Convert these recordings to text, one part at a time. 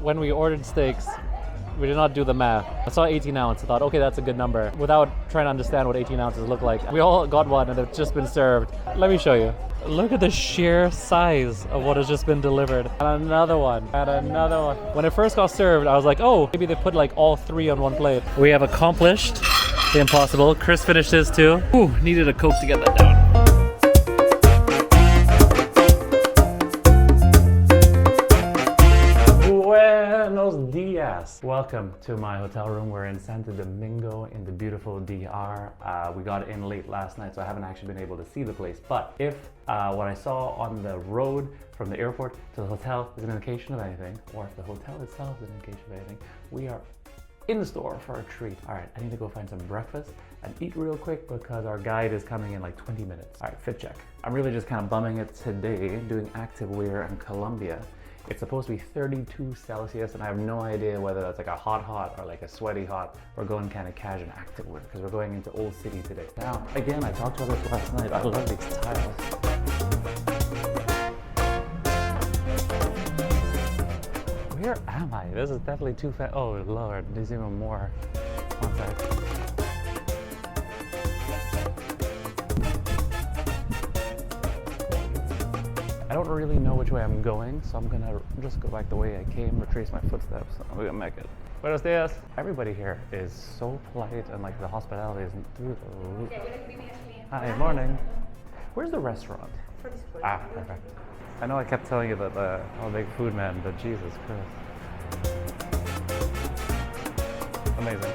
When we ordered steaks, we did not do the math. I saw 18 ounce. I thought, okay, that's a good number, without trying to understand what 18 ounces look like. We all got one and it's just been served. Let me show you. Look at the sheer size of what has just been delivered. And another one, and another one. When it first got served, I was like, oh, maybe they put like all three on one plate. We have accomplished the impossible. Chris finished his too. Ooh, needed a Coke to get that down. Buenos dias. Welcome to my hotel room. We're in Santo Domingo in the beautiful DR. We got in late last night, so I haven't actually been able to see the place. But if what I saw on the road from the airport to the hotel is an indication of anything, or if the hotel itself is an indication of anything, we are in the store for a treat. All right, I need to go find some breakfast and eat real quick because our guide is coming in like 20 minutes. All right, fit check. I'm really just kind of bumming it today, doing active wear in Colombia. It's supposed to be 32 Celsius, and I have no idea whether that's like a hot or like a sweaty hot. We're going kind of casual and active wear because we're going into Old City today. Now, again, I talked about this last night. I love these tiles. Where am I? This is definitely too fast. Oh Lord, there's even more. One sec. I don't really know which way I'm going, so I'm gonna just go back the way I came, retrace my footsteps. I'm gonna make it. Buenos dias. Everybody here is so polite and like the hospitality is through the roof. Hi, morning. Where's the restaurant? Ah, perfect. I know I kept telling you that I'm a big food man, but Jesus Christ. Amazing.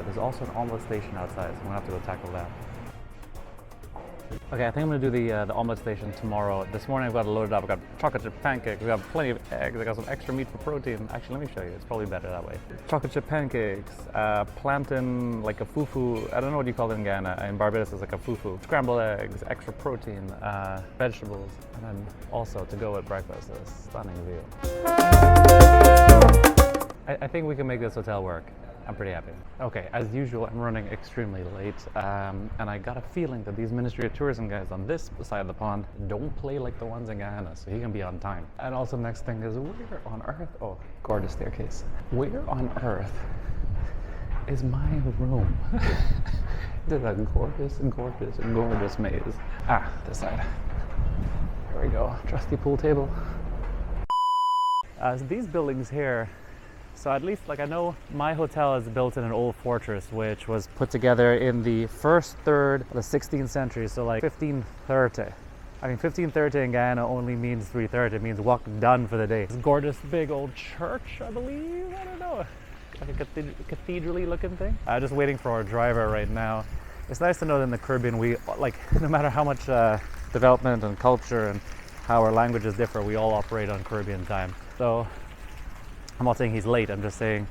There's also an omelet station outside, so I'm gonna have to go tackle that. Okay, I think I'm gonna do the omelet station tomorrow. This morning I've got it loaded up. I've got chocolate chip pancakes, I've got plenty of eggs, I got some extra meat for protein. Actually, let me show you, it's probably better that way. Chocolate chip pancakes, plantain, like a fufu, I don't know what you call it in Guyana. In Barbados it's like a fufu. Scrambled eggs, extra protein, vegetables, and then also to go with breakfast, a stunning view. I think we can make this hotel work. I'm pretty happy. Okay, as usual, I'm running extremely late, and I got a feeling that these Ministry of Tourism guys on this side of the pond don't play like the ones in Guyana, so he can be on time. And also, next thing is, where on earth? Oh, gorgeous staircase. Where on earth is my room? This is a gorgeous, gorgeous, gorgeous maze. Ah, this side. There we go. Trusty pool table. So these buildings here. So at least, like, I know my hotel is built in an old fortress, which was put together in the first third of the 16th century, so like 1530. I mean, 1530 in Guyana only means 3:30. It means walk done for the day. This gorgeous big old church, I believe. I don't know. Like a cathedral-y looking thing. Just waiting for our driver right now. It's nice to know that in the Caribbean, we, like, no matter how much development and culture and how our languages differ, we all operate on Caribbean time. So I'm not saying he's late, I'm just saying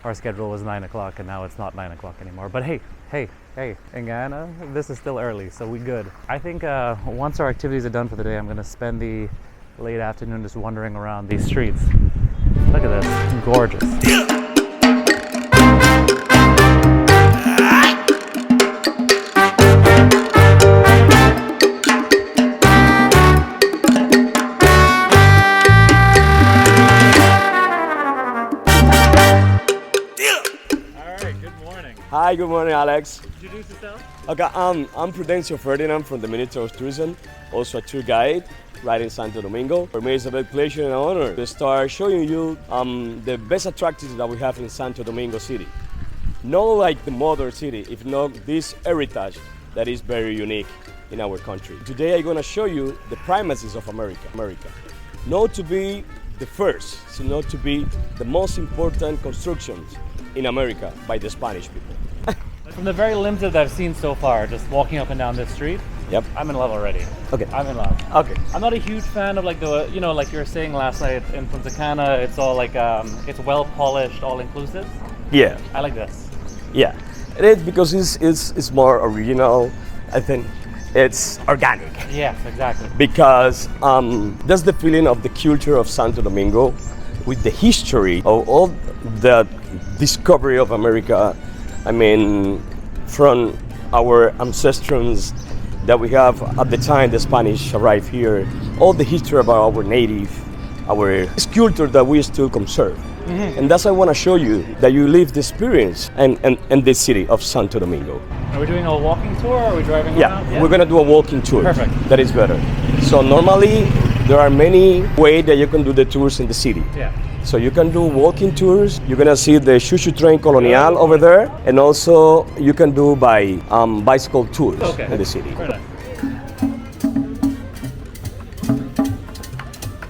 our schedule was 9 o'clock and now it's not 9 o'clock anymore. But hey, in Guyana, this is still early, so we good. I think once our activities are done for the day, I'm gonna spend the late afternoon just wandering around these streets. Look at this, gorgeous. Hi, good morning, Alex. Introduce yourself. Okay, I'm Prudencio Ferdinand from the Ministry of Tourism, also a tour guide right in Santo Domingo. For me, it's a big pleasure and honor to start showing you the best attractions that we have in Santo Domingo City. Not like the mother city, if not this heritage that is very unique in our country. Today, I'm going to show you the primacies of America. Not to be the first, so not to be the most important constructions in America by the Spanish people. From the very limited that I've seen so far, just walking up and down this street, Yep. I'm in love already. Okay. I'm in love. Okay. I'm not a huge fan of like the, you know, like you were saying last night in Punta Cana, it's all like, it's well polished, all inclusive. Yeah. I like this. Yeah. It is because it's more original. I think it's organic. Yes, exactly. Because that's the feeling of the culture of Santo Domingo with the history of all the discovery of America. I mean, from our ancestors that we have at the time the Spanish arrived here, all the history about our native, our sculpture that we still conserve. And that's I want to show you that you live the experience and the city of Santo Domingo. Are we doing a walking tour or are we driving Yeah, around? we're gonna do a walking tour. Perfect. That is better. So normally there are many ways that you can do the tours in the city. Yeah. So you can do walking tours. You're gonna see the Shushu train Colonial over there, and also you can do by bicycle tours in the city. Very nice.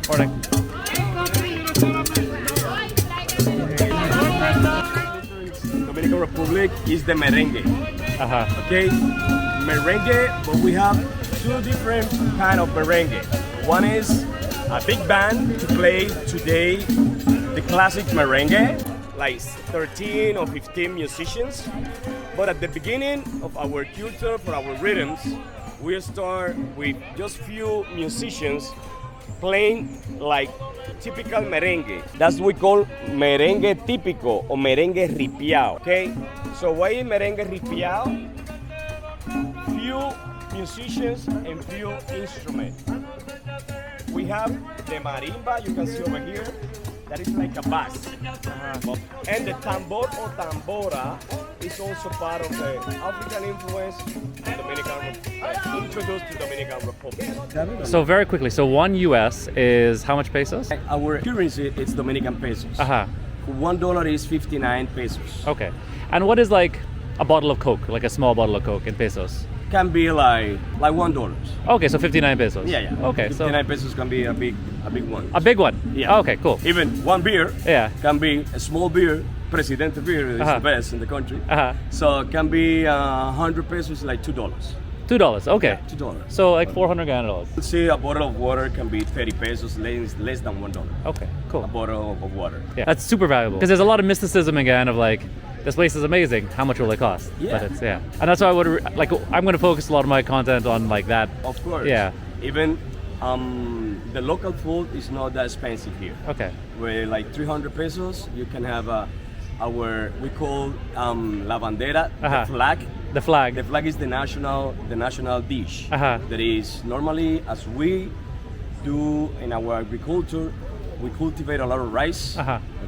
Morning. Dominican Republic is the merengue. Okay, merengue, but we have two different kind of merengue. One is a big band to play today the classic merengue, like 13 or 15 musicians. But at the beginning of our culture, for our rhythms, we start with just few musicians playing like typical merengue. That's what we call merengue típico or merengue ripiao. Okay, so why is merengue ripiao? Few musicians and few instruments. We have the marimba, you can see over here, that is like a bass. And the tambor or tambora is also part of the African influence introduced to Dominican Republic. So very quickly, so one US is how much pesos? Our currency is Dominican pesos. $1 is 59 pesos. Okay. And what is like a bottle of Coke, like a small bottle of Coke in pesos? Can be like $1. Okay, so 59 pesos. Yeah. Okay, 59 pesos can be a big one. A big one? Yeah. Okay, cool. Even one beer can be a small beer. Presidente beer is the best in the country. So it can be 100 pesos, like $2. $2, okay. Yeah, $2. So like 400 Guyana. Let's say a bottle of water can be 30 pesos, less than $1. Okay, cool. A bottle of water. Yeah, that's super valuable. Because there's a lot of mysticism again of like, this place is amazing, how much will it cost? Yeah. But it's, and that's why I would, I'm going to focus a lot of my content on like that. Of course. Yeah. Even the local food is not that expensive here. Okay. With like 300 pesos, you can have we call la bandera, the flag. The flag. The flag is the national dish. That is normally, as we do in our agriculture, we cultivate a lot of rice.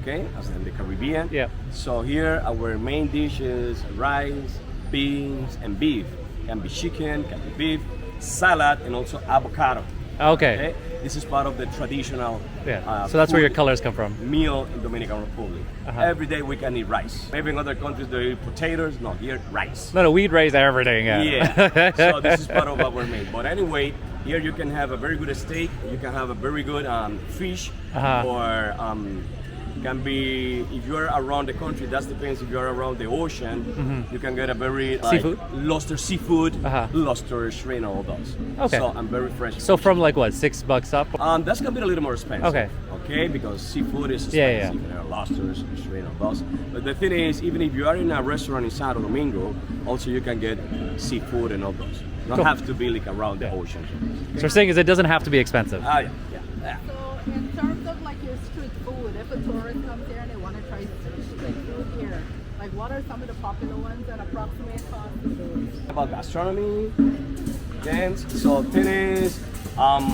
Okay, as in the Caribbean. Yeah. So here our main dish is rice, beans, and beef. Can be chicken, can be beef, salad, and also avocado. Okay. This is part of the traditional. So that's where your colors come from. Meal in Dominican Republic. Every day we can eat rice. Maybe in other countries they eat potatoes. No, here rice. No, we eat rice every day. Yeah. So this is part of our meal. But anyway, here you can have a very good steak. You can have a very good fish, or can be, if you're around the country, that depends. If you're around the ocean, you can get a very seafood, lobster seafood, lobster, shrimp, all those. Okay. So I'm very fresh. So from like what, $6 up? That's gonna be a little more expensive. Okay. Okay, because seafood is expensive. Yeah. There are lobsters, shrimp, all those. But the thing is, even if you are in a restaurant in Santo Domingo, also you can get seafood and all those. Not have to be like around the ocean. So we're saying is it doesn't have to be expensive. Yeah. So in terms of like your street food, if a tourist comes here and they want to try street food here, like what are some of the popular ones and approximate cost of those? About gastronomy, dance, so tennis,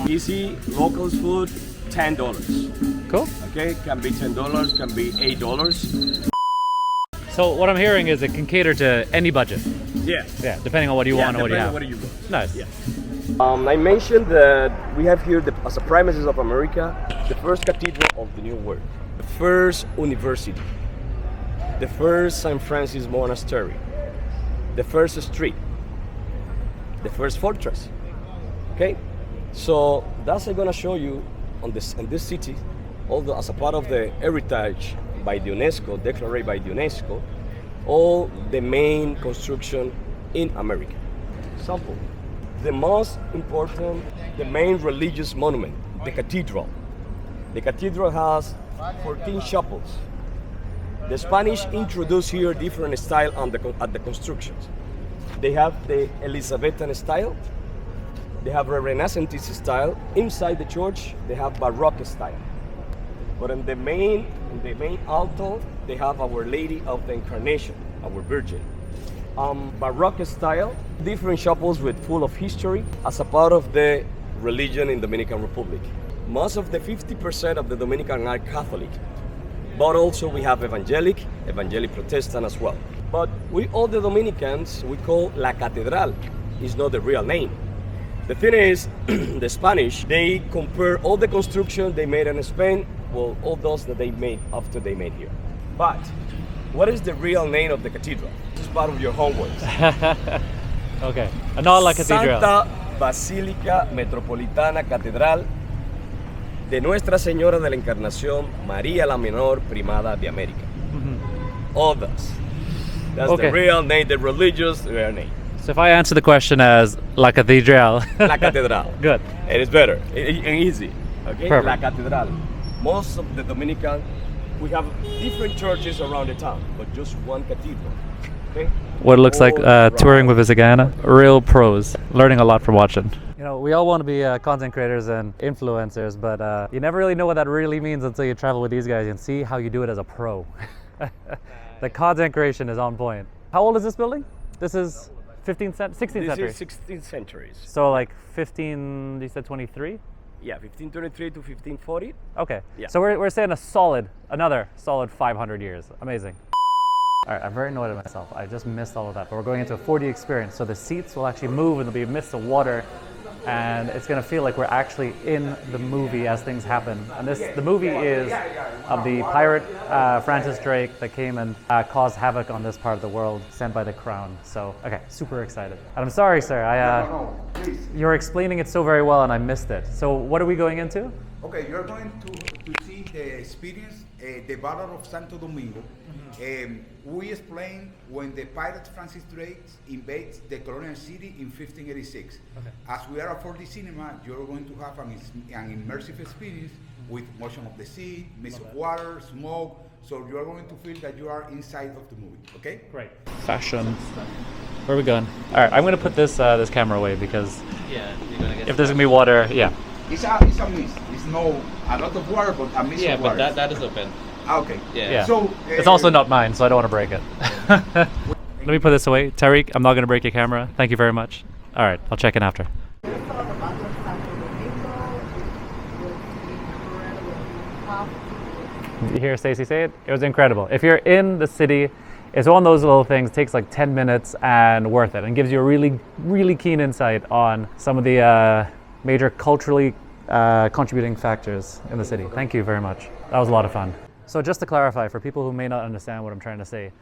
easy, locals food, $10. Cool. Okay, can be $10, can be $8. So what I'm hearing is it can cater to any budget. Yeah. Yeah, depending on what you want and what you have. What you want. Nice. Yeah. I mentioned that we have here, as a premises of America, the first cathedral of the New World, the first university, the first St. Francis Monastery, the first street, the first fortress. Okay, so that's I'm gonna show you in this city, although as a part of the heritage by the UNESCO, declared by the UNESCO, all the main construction in America. Example. The most important, the main religious monument, the cathedral. The cathedral has 14 chapels. The Spanish introduced here different style at the constructions. They have the Elizabethan style, they have a Renaissance style. Inside the church, they have Baroque style. But in the main altar, they have Our Lady of the Incarnation, our Virgin. Baroque style, different chapels with full of history as a part of the religion in Dominican Republic. Most of the 50% of the Dominican are Catholic, but also we have evangelic Protestant as well. But we all the Dominicans, we call La Catedral. It's not the real name. The thing is, the Spanish, they compare all the construction they made in Spain, well, all those that they made after they made here. But what is the real name of the cathedral? This is part of your homework. Okay, not La Cathedral. Santa Basílica Metropolitana Catedral de Nuestra Señora de la Encarnación, María la Menor, Primada de América. All those. That's Okay. the real name, the religious real name. So if I answer the question as La Cathedral, La Catedral. good. It is better and easy. Okay? Perfect. La Catedral. Most of the Dominican, we have different churches around the town, but just one cathedral. Okay? What it looks like All touring around. with Visit Guyana. Real pros. Learning a lot from watching. You know, we all want to be content creators and influencers, but you never really know what that really means until you travel with these guys and see how you do it as a pro. The content creation is on point. How old is this building? This is 16th This century. is 16th centuries. So like 15, you said 23? Yeah, 1523 to 1540. Okay. Yeah. So we're saying another solid 500 years. Amazing. All right, I'm very annoyed at myself. I just missed all of that, but we're going into a 4D experience. So the seats will actually move and there'll be a mist of water, and it's gonna feel like we're actually in the movie as things happen. And the movie is of the pirate Francis Drake that came and caused havoc on this part of the world, sent by the crown. So, okay, super excited. And I'm sorry, sir, you were explaining it so very well and I missed it. So what are we going into? Okay, you're going to see the experience, the Battle of Santo Domingo. We explain when the pirate Francis Drake invades the colonial city in 1586. Okay. As we are a 4D cinema, you're going to have an immersive experience with motion of the sea, mist of water, smoke. So you are going to feel that you are inside of the movie. Okay? Great. Fashion. Where are we going? All right, I'm gonna put this camera away because if there's gonna be water, yeah. It's a mist. It's no a lot of water, but a mist of water. that is open. Okay. Yeah. So It's also not mine, so I don't want to break it. Let me put this away. Tariq, I'm not going to break your camera. Thank you very much. All right, I'll check in after. We saw the Battle of Santo Domingo. It was incredible. You hear Stacey say it? It was incredible. If you're in the city, it's one of those little things, takes like 10 minutes and worth it, and gives you a really, really keen insight on some of the major culturally contributing factors in the city. Thank you very much. That was a lot of fun. So just to clarify, for people who may not understand what I'm trying to say,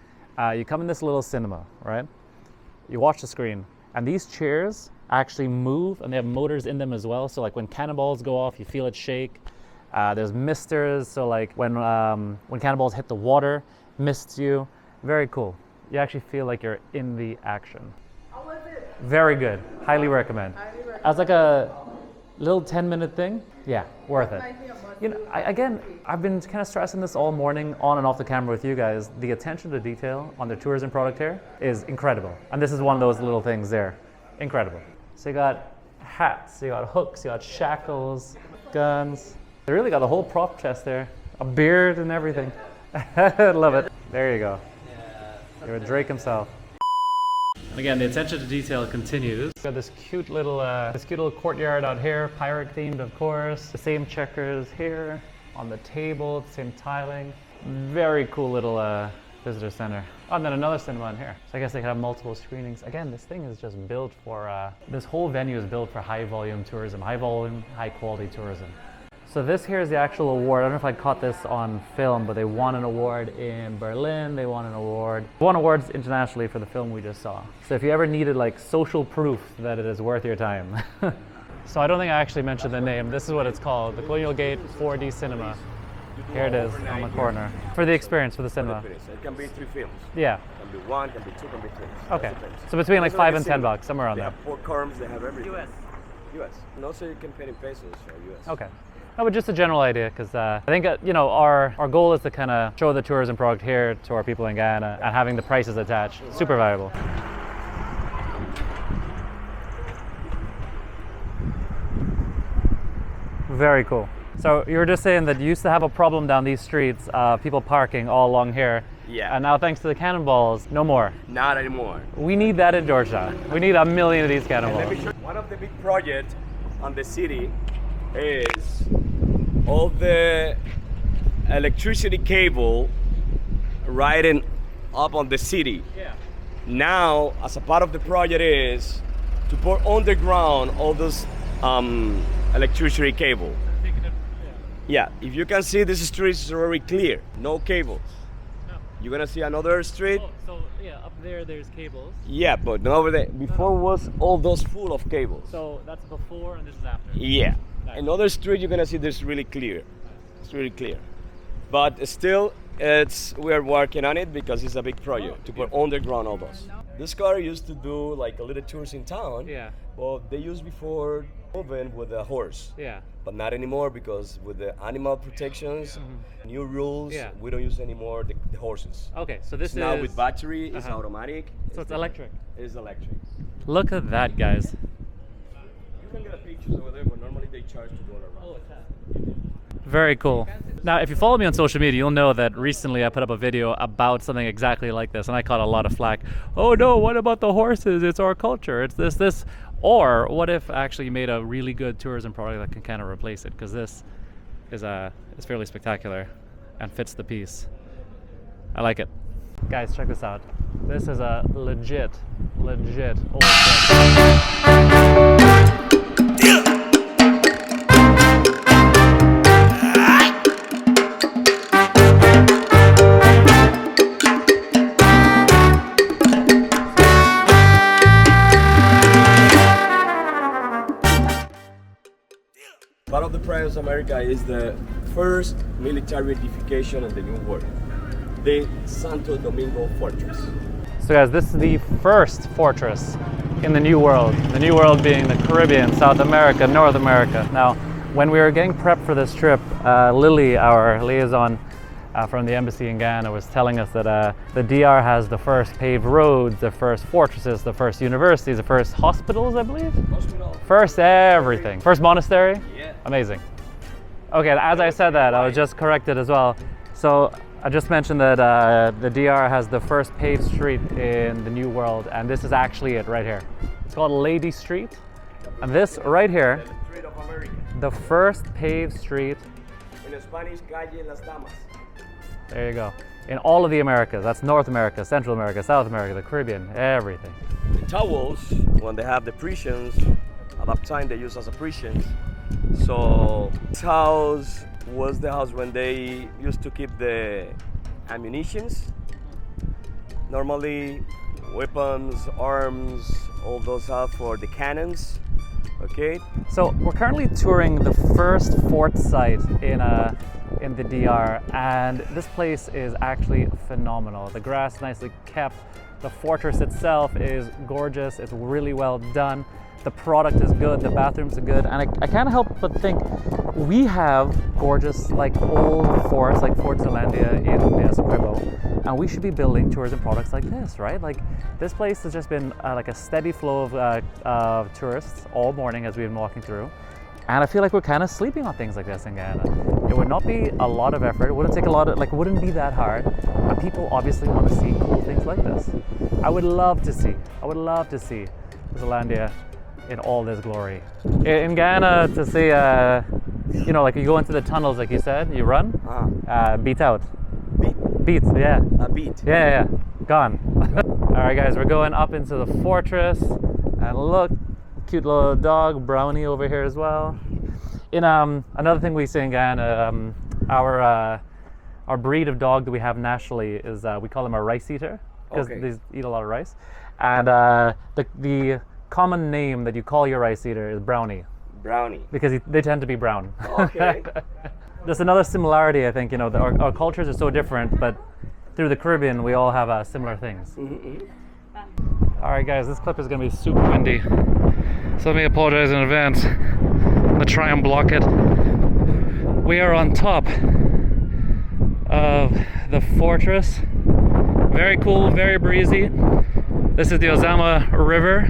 you come in this little cinema, right? You watch the screen, and these chairs actually move, and they have motors in them as well. So like when cannonballs go off, you feel it shake. There's misters, so like when cannonballs hit the water, mists you. Very cool. You actually feel like you're in the action. How was it? Very good. Highly recommend. Highly recommend. As like a little 10-minute thing, yeah, worth it. Might be a must. You know, I've been kind of stressing this all morning on and off the camera with you guys. The attention to detail on the tourism product here is incredible. And this is one of those little things there. Incredible. So you got hats, you got hooks, you got shackles, guns. They really got the whole prop chest there. A beard and everything. Love it. There you go. You're a Drake himself. And again, the attention to detail continues. We've got this cute little courtyard out here, pirate themed, of course. The same checkers here on the table, the same tiling. Very cool little visitor center. Oh, and then another cinema in here. So I guess they could have multiple screenings. Again, this thing is just built for, this whole venue is built for high volume tourism, high volume, high quality tourism. So this here is the actual award. I don't know if I caught this on film, but they won an award in Berlin. They won awards internationally for the film we just saw. So if you ever needed like social proof that it is worth your time. So I don't think I actually mentioned the name. This is what it's called, the Colonial Gate 4D Cinema. Here it is on the corner. For the experience, for the cinema. It can be 3 films. Yeah. It can be 1, can be 2, can be 3. Okay. So between like 5 and 10 bucks, somewhere around They there. have 4 columns, they have everything. US. And also you can pay in pesos or US. Okay. No, but just a general idea, because I think you know our goal is to kind of show the tourism product here to our people in Guyana, and having the prices attached, super valuable. Very cool. So you were just saying that you used to have a problem down these streets, people parking all along here, Yeah. And now thanks to the cannonballs, no more. Not anymore. We need that in Georgia. We need 1 million of these Let cannonballs. me show you. One of the big projects on the city is all the electricity cable riding up on the city. Yeah. Now, as a part of the project, is to put underground all those electricity cable. Yeah, if you can see, this street is very clear, no cables. You're gonna see another street. So yeah, up there's cables. Yeah, but not over there. Before was all those full of cables. So that's before and this is after. Yeah. Nice. Another street you're gonna see this really clear. It's really clear. But still we are working on it because it's a big project to put underground all those. This car used to do like a little tours in town. Yeah. Well, they used before moving with a horse. Yeah. But not anymore because with the animal protections, new rules, Yeah. we don't use anymore the horses. Okay, so this It's now is with battery, it's Uh-huh. automatic. So it's electric. It's electric. Look at that, guys. You can get a pictures over there, but normally they charge $2 around. Very cool. Now, if you follow me on social media, you'll know that recently I put up a video about something exactly like this, and I caught a lot of flack. Oh no, what about the horses? It's our culture. It's this. Or what if actually you made a really good tourism product that can kind of replace it? Because this is fairly spectacular and fits the piece. I like it. Guys, check this out. This is a legit old Part of the Pride of America is the first military edification in the New World, the Santo Domingo Fortress. So guys, this is the first fortress in the New World. The New World being the Caribbean, South America, North America. Now, when we were getting prepped for this trip, Lily, our liaison from the embassy in Guyana, was telling us that the DR has the first paved roads, the first fortresses, the first universities, the first hospitals, I believe? Hospital. First everything. First monastery? Yeah. Amazing. Okay, as I said that, I was just corrected as well. So I just mentioned that the DR has the first paved street in the New World, and this is actually it right here. It's called Lady Street. And this right here, The Street of America. the first paved street, In Spanish, Calle Las Damas. there you go, in all of the Americas. That's North America, Central America, South America, the Caribbean, everything. The towels, when they have the prisons, at that time they use as a prisons. So this house was the house when they used to keep the ammunitions. Normally weapons, arms, all those have for the cannons. Okay. So we're currently touring the first fort site in the DR, and this place is actually phenomenal. The grass is nicely kept. The fortress itself is gorgeous. It's really well done. The product is good. The bathrooms are good, and I can't help but think we have gorgeous, like old forts, like Fort Zeelandia in the Essequibo, and we should be building tourism products like this, right? Like this place has just been like a steady flow of tourists all morning as we've been walking through. And I feel like we're kind of sleeping on things like this in Guyana. It would not be a lot of effort. It wouldn't take a lot of, like, it wouldn't be that hard. But people obviously want to see cool things like this. I would love to see Zeelandia in all this glory. In Guyana, to see, you know, like you go into the tunnels, like you said, you run, beat out. Beat, yeah. A beat. Yeah, gone. All right, guys, we're going up into the fortress, and look, cute little dog, Brownie over here as well. In another thing we see in Guyana, our breed of dog that we have nationally is we call them a rice eater because they eat a lot of rice, and the common name that you call your rice eater is Brownie. Brownie. Because they tend to be brown. Okay. There's another similarity, I think. You know, our cultures are so different, but through the Caribbean, we all have similar things. All right, guys, this clip is going to be super windy, so let me apologize in advance. I'm going to try and block it. We are on top of the fortress. Very cool, very breezy. This is the Ozama River.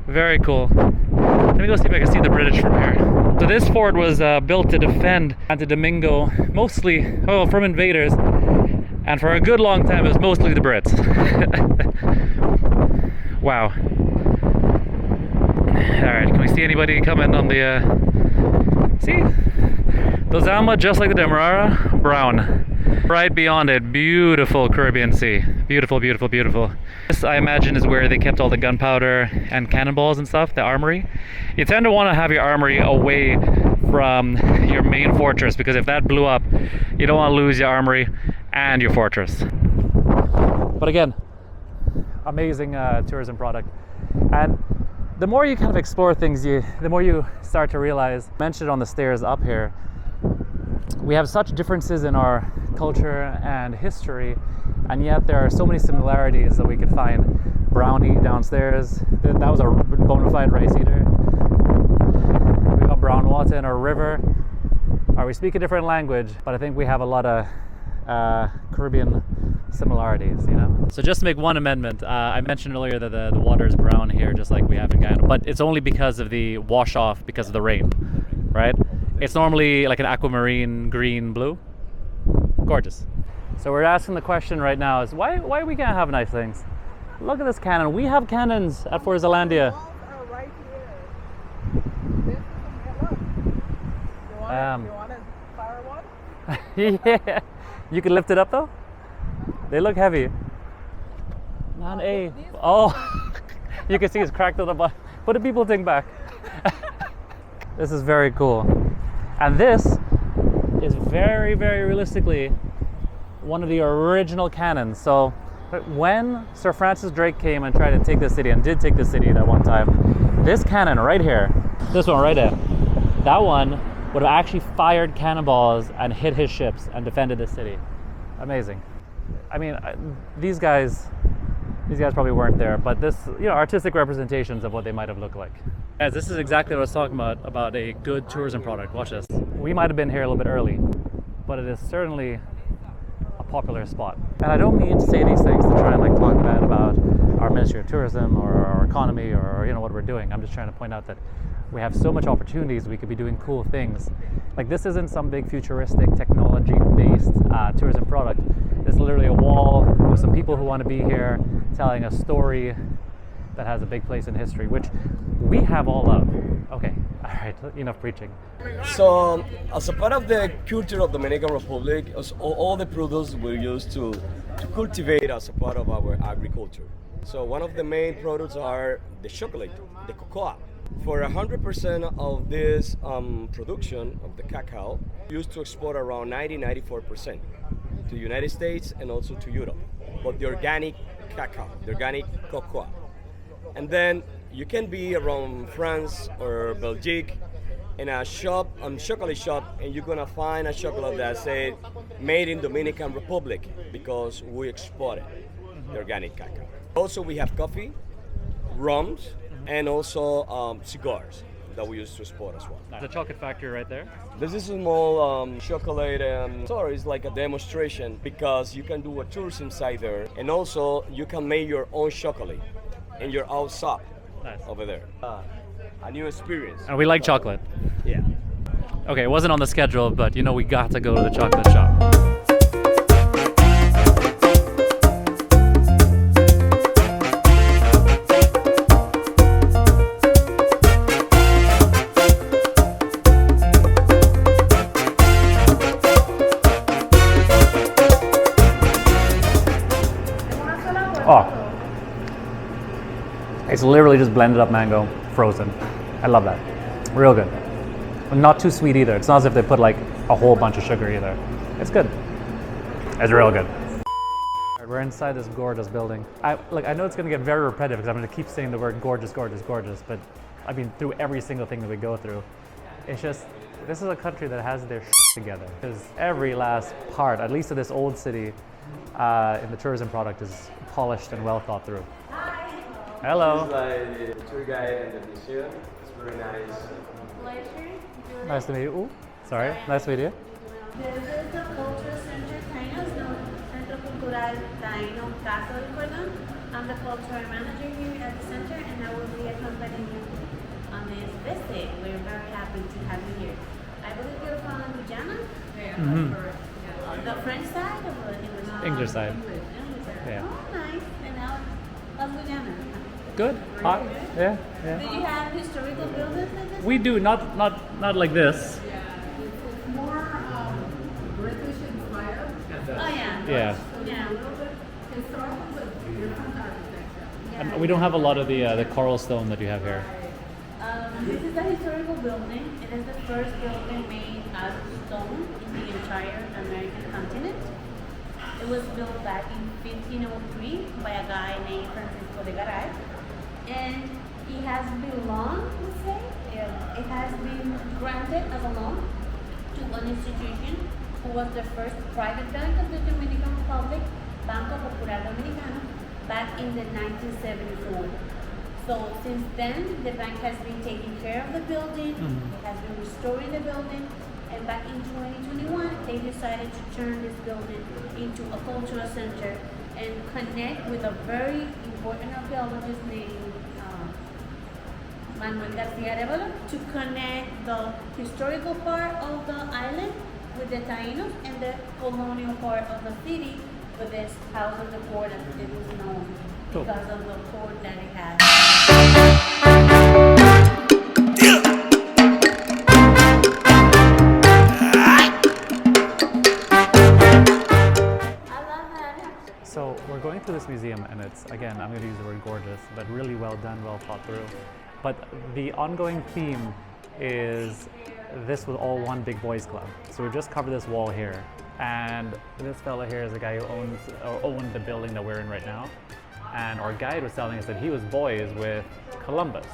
Very cool. Let me go see if I can see the British from here. So this fort was built to defend Santo Domingo, mostly from invaders, and for a good long time it was mostly the Brits. Wow. Alright, can we see anybody coming on the... See? The Ozama, just like the Demerara, brown. Right beyond it, beautiful Caribbean Sea. Beautiful, beautiful, beautiful. This, I imagine, is where they kept all the gunpowder and cannonballs and stuff, the armory. You tend to want to have your armory away from your main fortress, because if that blew up, you don't want to lose your armory and your fortress. But again, amazing tourism product. And the more you kind of explore things, the more you start to realize, mentioned on the stairs up here, we have such differences in our culture and history, and yet there are so many similarities that we could find. Brownie downstairs, that was a bona fide rice eater. We got brown water in our river. We speak a different language, but I think we have a lot of Caribbean similarities, you know. So just to make one amendment, I mentioned earlier that the water is brown here, just like we have in Guyana, but it's only because of the wash off because of the rain, right? It's normally like an aquamarine green blue. Gorgeous. So we're asking the question right now is why we can't have nice things? Look at this cannon. We have cannons at Fortaleza. The walls are right here. This is look. You want to fire one? Yeah. You can lift it up though? They look heavy. Man, A. Oh, you can see it's cracked on the bottom. Put the people thing back. This is very cool. And this is very, very realistically one of the original cannons. So when Sir Francis Drake came and tried to take the city, and did take the city that one time, this cannon right here, this one right there, that one would have actually fired cannonballs and hit his ships and defended the city. Amazing. I mean, these guys probably weren't there, but this, you know, artistic representations of what they might have looked like. Guys, this is exactly what I was talking about a good tourism product. Watch this. We might have been here a little bit early, but it is certainly a popular spot. And I don't mean to say these things to try and like talk bad about our Ministry of Tourism or our economy or, you know, what we're doing. I'm just trying to point out that we have so much opportunities. We could be doing cool things. Like, this isn't some big futuristic technology-based tourism product. It's literally a wall with some people who want to be here telling a story that has a big place in history, which we have all of. Okay, all right, enough preaching. So, as a part of the culture of Dominican Republic, all the produce we use to cultivate as a part of our agriculture. So one of the main products are the chocolate, the cocoa. For 100% of this production of the cacao, we used to export around 94% to the United States and also to Europe. But the organic cacao, the organic cocoa. And then you can be around France or Belgium in a shop, chocolate shop, and you're gonna find a chocolate that says made in Dominican Republic because we export it, the organic cacao. Also, we have coffee, rums, and also cigars that we use to export as well. The chocolate factory right there. This is a small chocolate store. It's like a demonstration because you can do a tours inside there, and also you can make your own chocolate in your own shop. Nice. Over there. A new experience. And we like chocolate. Yeah. Okay, it wasn't on the schedule, but you know we got to go to the chocolate shop. Oh. It's literally just blended up mango, frozen. I love that. Real good. Not too sweet either. It's not as if they put like a whole bunch of sugar either. It's good. It's real good. We're inside this gorgeous building. I know it's gonna get very repetitive because I'm gonna keep saying the word gorgeous, gorgeous, gorgeous, but I mean through every single thing that we go through. It's just, this is a country that has their together. Because every last part, at least of this old city, in the tourism product is polished and well thought through. Hello. This is like the tour guide and the museum. It's very nice. Pleasure. Nice to meet you. Ooh, sorry, nice to meet you. This is the cultural center Taínos, no Centro Cultural Taíno Casa del Cordón. I'm the cultural manager here at the center, and I will be accompanying you on this visit. birthday. We're very happy to have you here. I believe you're from Guyana? Mhm. The French side or the English side? English side. English side. Yeah. Oh, nice. And now, how's Guyana? Good. Hot. Yeah. Do Yeah. you have historical buildings like this? We do not like this. It's more British inspired. Oh, yeah. Yeah. Yeah. A little bit historical, but different architecture. And we don't have a lot of the coral stone that you have here. This is a historical building. It is the first building made out of stone in the entire American continent. It was built back in 1503 by a guy named Francisco de Garay. And it has belonged, let's say, it has been granted as a loan to an institution who was the first private bank of the Dominican Republic, Banco Popular Dominicano, back in the 1974. So since then, the bank has been taking care of the building, it has been restoring the building, and back in 2021, they decided to turn this building into a cultural center and connect with a very important archaeologist named Manuel Garcia Arevalo to connect the historical part of the island with the Taínos and the colonial part of the city with this house of the port as it was known Cool. because of the port that it has. I love that. So we're going through this museum, and it's, again, I'm going to use the word gorgeous, but really well done, well thought through. But the ongoing theme is this was all one big boys club. So we just covered this wall here, and this fella here is the guy who owned the building that we're in right now. And our guide was telling us that he was boys with Columbus,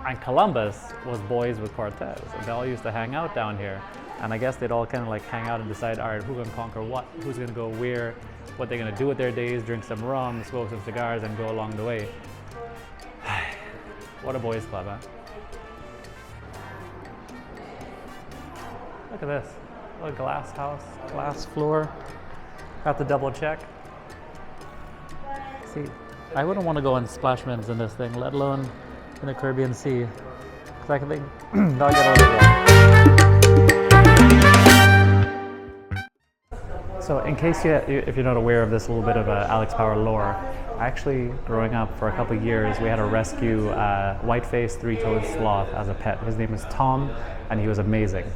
and Columbus was boys with Cortez. And they all used to hang out down here, and I guess they'd all kind of like hang out and decide, all right, who's gonna conquer what, who's gonna go where, what they're gonna do with their days, drink some rum, smoke some cigars, and go along the way. What a boys club, huh? Look at this, a glass house, glass floor. Got the double check. See, I wouldn't want to go on splash mins in this thing, let alone in the Caribbean Sea, because I can think that'll get overboard. So, in case if you're not aware of this little bit of Alex Power lore, actually, growing up for a couple of years, we had to rescue white-faced three-toed sloth as a pet. His name is Tom, and he was amazing.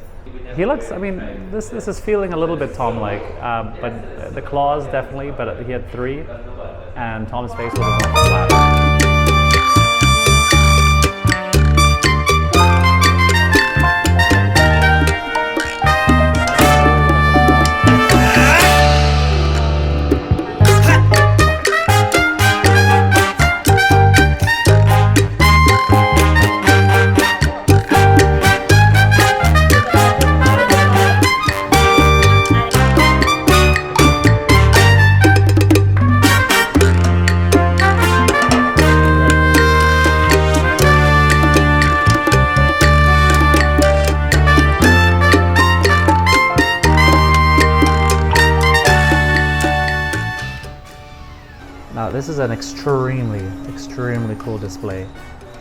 He looks, I mean, this is feeling a little bit Tom-like, but the claws definitely, but he had three, and Tom's face was a bit flat. Now this is an extremely cool display.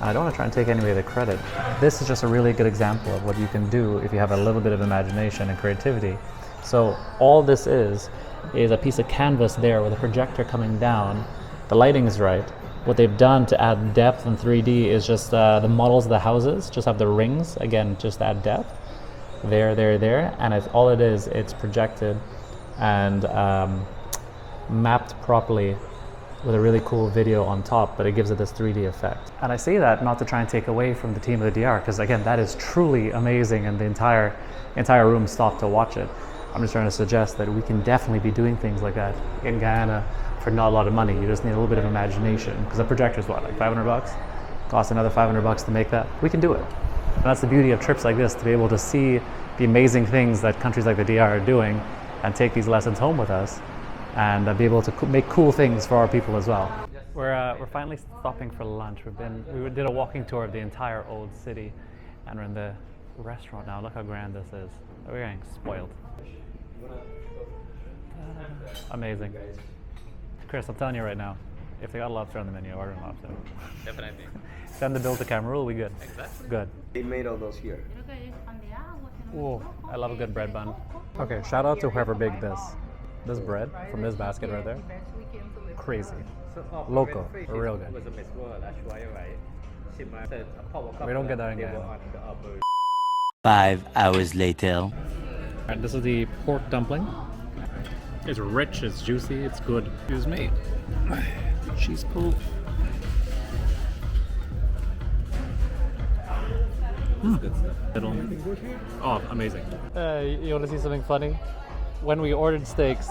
I don't want to try and take any of the credit. This is just a really good example of what you can do if you have a little bit of imagination and creativity. So all this is a piece of canvas there with a projector coming down. The lighting is right. What they've done to add depth in 3D is just the models of the houses just have the rings, again, just add depth. There, and it's projected and mapped properly with a really cool video on top, but it gives it this 3D effect. And I say that not to try and take away from the team of the DR, because again, that is truly amazing, and the entire room stopped to watch it. I'm just trying to suggest that we can definitely be doing things like that in Guyana for not a lot of money. You just need a little bit of imagination, because a projector is what, like $500? Costs another $500 to make that. We can do it. And that's the beauty of trips like this, to be able to see the amazing things that countries like the DR are doing and take these lessons home with us, and be able to make cool things for our people as well. We're finally stopping for lunch. We did a walking tour of the entire old city, and we're in the restaurant now. Look how grand this is. We're getting spoiled. Amazing. Chris, I'm telling you right now, If they got lobster on the menu, order lobster. Definitely. Send the bill to Cameroon, we good. Exactly. Good. They made all those here. Ooh, I love a good bread bun. Okay, shout out to whoever baked this. This bread from this basket right there. Crazy. Local, real good. We don't get that in Guyana. 5 hours later. Alright, this is the pork dumpling. It's rich, it's juicy, it's good. Excuse me. Cheese pull. Oh, amazing. You want to see something funny? When we ordered steaks,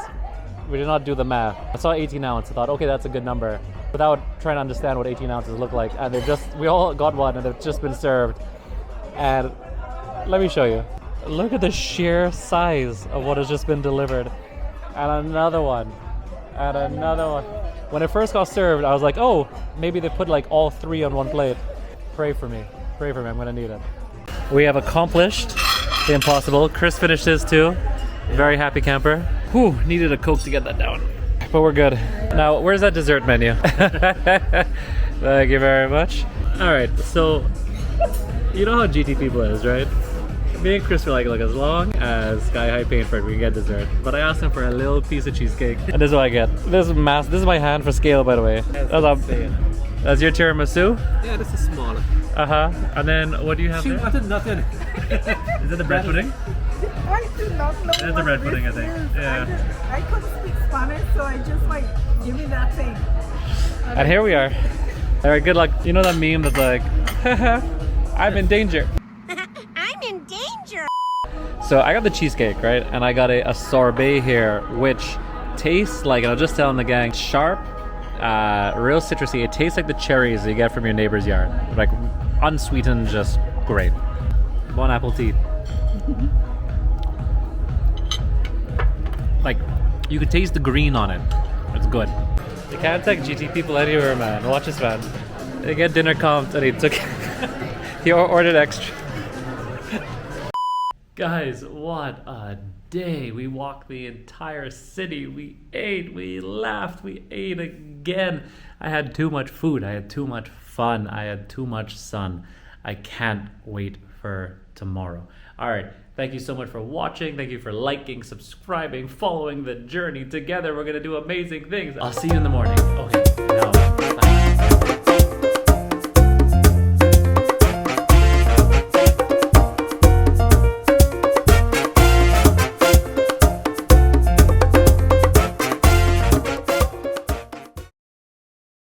we did not do the math. I saw 18 ounce. I thought, okay, that's a good number, without trying to understand what 18 ounces look like. And we all got one, and they've just been served. And let me show you. Look at the sheer size of what has just been delivered. And another one. And another one. When it first got served, I was like, oh, maybe they put like all 3 on one plate. Pray for me. Pray for me. I'm gonna need it. We have accomplished the impossible. Chris finished his too. Very happy camper. Whew, needed a Coke to get that down. But we're good. Now, where's that dessert menu? Thank you very much. All right, so you know how GT people is, right? Me and Chris were like, look, as long as Sky High paid for it, we can get dessert. But I asked him for a little piece of cheesecake, and this is what I get. This is my hand for scale, by the way. That's your tiramisu? Yeah, this is smaller. And then what do you have there? I did nothing. Is it the bread pudding? I do not know. It's the bread pudding, I think. Yeah. I couldn't speak Spanish, so I just like, give me that thing. And here we are. All right, good luck. You know that meme that's like, haha, I'm in danger. I'm in danger. So I got the cheesecake, right? And I got a sorbet here, which tastes like, and I'll just tell the gang, sharp, real citrusy. It tastes like the cherries you get from your neighbor's yard. Like unsweetened, just great. Bon appetit. Like, you could taste the green on it. It's good. You can't take GT people anywhere, man. Watch this, man. They get dinner comped and he took he ordered extra. Guys, what a day. We walked the entire city. We ate, we laughed, we ate again. I had too much food. I had too much fun. I had too much sun. I can't wait for tomorrow. All right. Thank you so much for watching. Thank you for liking, subscribing, following the journey. Together, we're going to do amazing things. I'll see you in the morning. Okay. Now, bye.